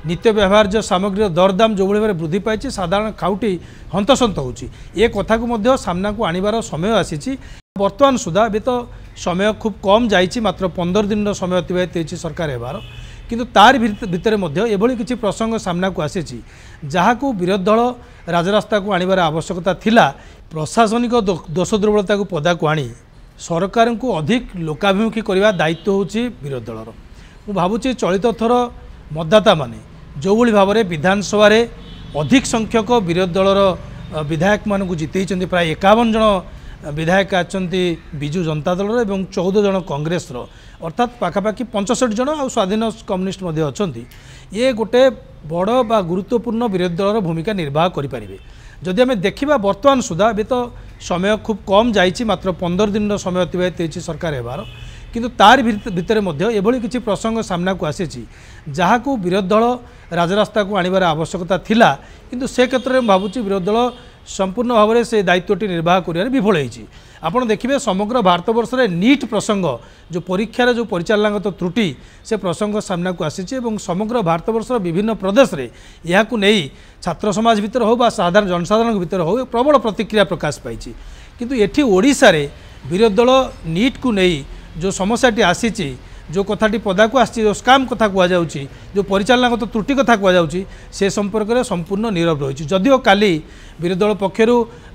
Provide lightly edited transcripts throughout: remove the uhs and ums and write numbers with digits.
नित्य व्यवहार्य सामग्री दरदाम जो भाव में वृद्धि पाई साधारण खाउटी हंतसंत होए कथा को सामना को आणवार समय आसी बर्तमान सुधा भी तो समय खूब कम जाइए मात्र 15 दिन समय अतिबाहित होती सरकार हेबार किंतु तार भितर एभली किसी प्रसंग सामना को आसी जहाँ को विरोधी दल राजरास्ता को आणवार आवश्यकता थिला प्रशासनिक दोष दुर्बलता को पदा को आनी सरकार को अधिक लोकाभिमुखी करने दायित्व होची विरोधी दलर मु भावुची चलित थर मतदाता माने जो भाव में विधानसभा अधिक संख्यक विरोधी दलर विधायक मानू जितई प्राय 51 जन विधायक आछंती बिजु जनता दल और 14 जन कांग्रेस अर्थात पाखापाखि 65 जन आ स्वाधीन कम्युनिस्ट अच्छा ये गोटे बड़ बा गुरुत्वपूर्ण विरोधी दलर भूमिका निर्वाह करें जदि आम देखा बर्तमान सुधा भी तो समय खूब कम जाइए मात्र 15 दिन समय अतिबाहित होती सरकार हेबार किंतु तार भितर एभली किसी प्रसंग सामना को आसी जहाँ को विरोधी दल राजरास्ता को आणवार आवश्यकता थिला किंतु से क्षेत्र में भावुची विरोधी दल संपूर्ण भाव में से दायित्वटी निर्वाह कर विफल होती आपड़ देखिए समग्र भारतवर्ष में नीट प्रसंग जो परीक्षार जो परिचालनागत त्रुटि से प्रसंग सामना को आसी समग्र भारतवर्ष विभिन्न प्रदेश में यह नहीं छात्र समाज भितर हो साधारण जनसाधारण भितर हो प्रबल प्रतिक्रिया प्रकाश पाई किंतु एठी ओडिशा रे विरोधी दल नीट को नहीं जो समस्याटी आसी जो कथाटी पदा को आसी जो स्काम कथा कहुच्छी जो परिचालनागत त्रुटि कथा कहुच्छी से संपर्क में संपूर्ण नीरव रही जदिओ काली विरोधी दल पक्षर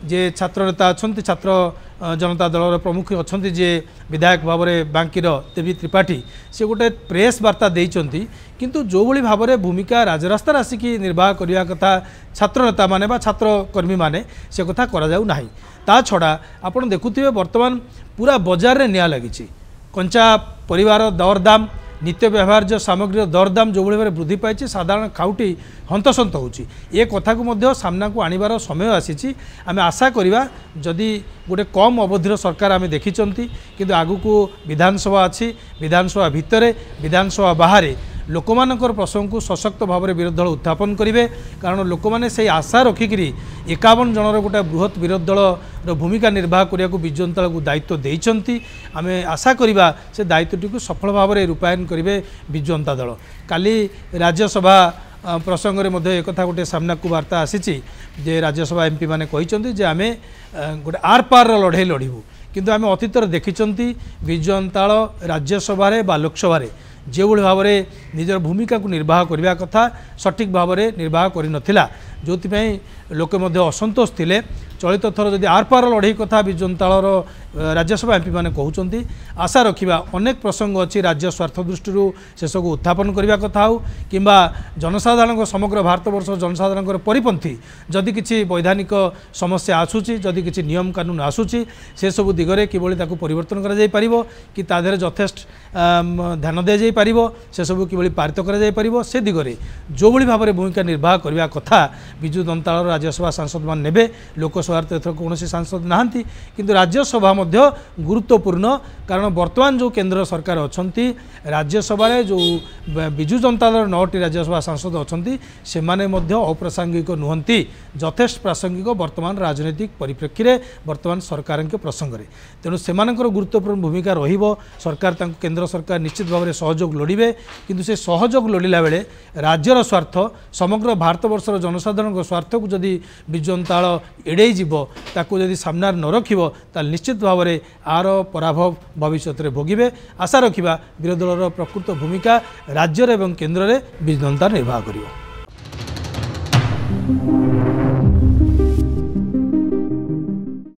जे छात्र नेता अच्छा छात्र जनता दल प्रमुख अच्छा जे विधायक भाव में बांकीर देवी त्रिपाठी से गोटे प्रेस वार्ता देइचंती किंतु जो भली भाव में भूमिका राजरास्ता आसिक निर्वाह करने कथा छात्र नेता माने बा छात्र कर्मी माने से कथा करा जाउ नाही ता छड़ा आपण देखुथिबे वर्तमान पूरा बाजार रे निया लागिछि कंचा परिवार दरदाम नित्य व्यवहार्य सामग्री दरदाम जो भाव में वृद्धि पाई साधारण खाउटी हंतसंत होए कथा को सामना को आणवार समय आसी आम आशा करवा जदि गोटे कम अवधिर सरकार आम देखी किंतु आगु को विधानसभा अच्छी विधानसभा भितर विधानसभा बाहर लोकमानकर प्रसंग को सशक्त भाव में विरोधी दल उत्थापन करेंगे कारण लोक मैंने से आशा रखिकी 51 जनर गोटे बृहत विरोधी दल भूमिका निर्वाह करने को विजु जनता को दायित्व देइचंती आम आशा करवा से दायित्वटी को सफल भाव में रूपायन करेंगे विजु जनता दल काली राज्यसभा प्रसंग में एक गोटे सामना को वार्ता आसी जे राज्यसभा एमपी मैंने कहते आम गोटे आर पार लड़े लड़ू किंतु आम अतीत देखी विजु जनता राज्यसभा बा लोकसभा जो भाव में निजर भूमिका को निर्वाह करने कथा सठिक भाव में निर्वाह कर जो लोके असंतोष थिले चलित थर जदि आर पार लड़े कथा विजु जनता राज्यसभा एमपी मैंने कहते आशा रखा अनेक प्रसंग अच्छी राज्य स्वार्थ दृष्टि से सब उत्थापन करने कथा हो कि जनसाधारण समग्र भारतवर्ष जनसाधारण परिपंथी जदि किसी वैधानिक समस्या आसूची जदि किसी नियम कानून आसूची से सब दिगरे किभली परिवर्तन कर कि तादेह यथेष्ट ध्यान दि जापर से सब कि पारित कर से दिगरे जो भाव में भूमिका निर्वाह करने कथा विजु जनता राज्यसभा सांसद मान ने लोकसभा एथर कौन सांसद नहांती किंतु राज्यसभा गुरुत्वपूर्ण कारण वर्तमान जो केंद्र सरकार अच्छा राज्यसभा जो विजु जनता दल 9टी राज्यसभा सांसद अच्छा से अप्रासंगिक नुहंती यथेष्ट प्रासंगिक वर्तमान राजनैतिक परिप्रेक्षी में वर्तमान सरकार के प्रसंग में तेणु से गुरुत्वपूर्ण भूमिका सरकार केंद्र सरकार निश्चित भाव में सहयोग लोड़े किंतु से सहयोग लोड़ा बेले राज्यर स्वार्थ समग्र भारतवर्षर जनसाधारण स्वार्थ को जदि विजु जनता दल एड़े ताकू जदि सामने न रखिबो ताल निश्चित भाव में आर पराभव भविष्य में भोगे आशा रखा विरोधी दल प्रकृत भूमिका राज्य एवं केन्द्र में विजु जनता निर्वाह करियो।